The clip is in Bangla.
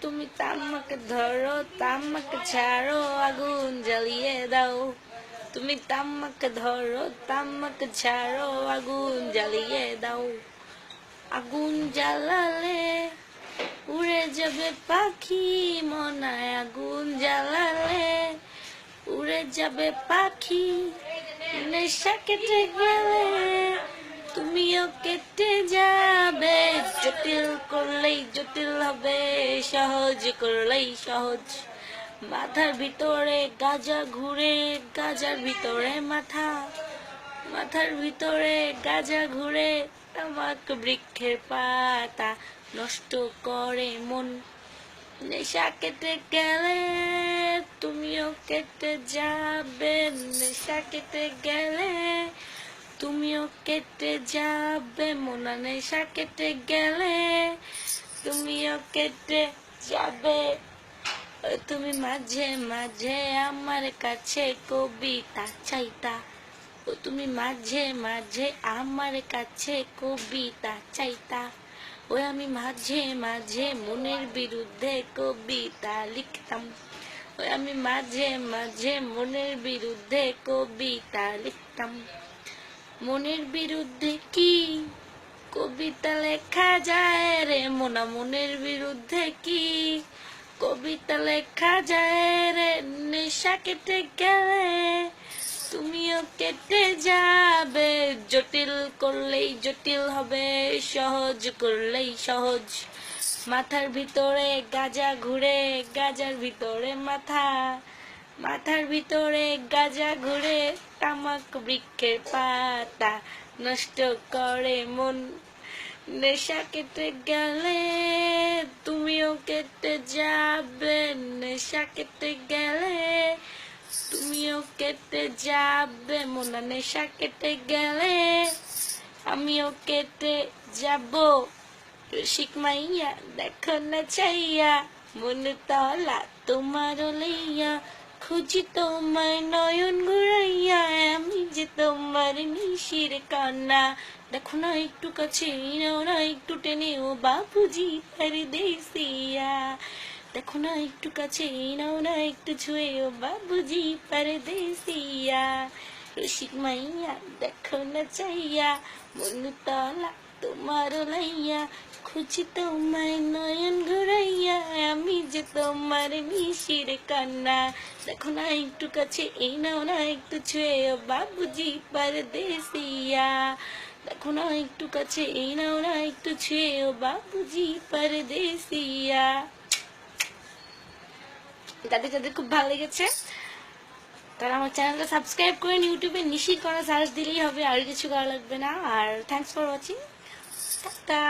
তুমি তামাক ধরো তামাক ছাড়ো আগুন জ্বালিয়ে দাও তুমি তামাক ধরো তামাক ছাড়ো আগুন জ্বালিয়ে দাও আগুন জ্বালালে উড়ে যাবে পাখি মনায় আগুন জ্বালালে উড়ে যাবে পাখি নেশা কেটে গেলে তুমিও কেটে যাবে জটিল করলেই জটিল হবে সহজ করলেই সহজ মাথার ভিতরে গাজা ঘুরে গাজার ভিতরে মাথা মাথার ভিতরে গাজা ঘুরে তামাক বৃক্ষের পাতা নষ্ট করে মন নেশা কেটে গেলে তুমিও কেটে যাবে নেশা কেটে গেলে তুমিও কেটে যাবে মোনা নেশা কেটে গেলে তুমিও কেটে যাবে তুমি মাঝে মাঝে আমার কাছে কবিতা চাইতা ও তুমি মাঝে মাঝে আমার কাছে কবিতা চাইতা ওই আমি মাঝে মাঝে মনের বিরুদ্ধে কবিতা লিখতাম ওই আমি মাঝে মাঝে মনের বিরুদ্ধে কবিতা লিখতাম মনের বিরুদ্ধে কি কবিতা লেখা যায় রে মোনা মনের বিরুদ্ধে কি কবিতা লেখা যায় রে নেশা কেটে গেলে তুমিও কেটে যাবে জটিল করলেই জটিল হবে সহজ করলেই সহজ মাথার ভিতরে গাজা ঘুরে গাজার ভিতরে মাথা মাথার ভিতরে গাজা ঘুরে তামাক বৃক্ষের পাতা নষ্ট করে মন নেশা কেটে গেলে তুমিও কেটে যাবে নেশা কেটে গেলে তুমিও কেটে যাবে মোনা নেশা কেটে গেলে আমিও কেটে যাব রসিক মাইয়া দেখো না চাইয়া মনে তলা তোমার লইয়া খুঁজি তোমায় নয়ন ঘুরাইয়া আমি যে তোমার নিশির কান্না দেখো না একটু কাছে নাও না একটু টেনে ও বাবুজি পরদেশিয়া দেখো না একটু কাছে নাও না একটু ছুঁয়ে ও বাবুজি পরদেশিয়া রসিক মাইয়া দেখো না চাইয়া মন তলা তোমার লাইয়া খুঁজি তোমায় নয়ন ঘুরাইয়া আমি যে তোমার মিশির কান্না দেখো না একটু কাছে এই নাও না একটু ছুঁয়ে ও বাবুজি পরদেশিয়া দেখো না একটু কাছে এই নাও না একটু ছুঁয়ে ও বাবুজি পরদেশিয়া যাদের যাদের খুব ভালো লেগেছে তারা আমার চ্যানেলটা সাবস্ক্রাইব করেন ইউটিউবে নিশি করা সার্চ দিলেই হবে আর কিছু করা লাগবে না আর থ্যাঙ্কস ফর ওয়াচিং টাটা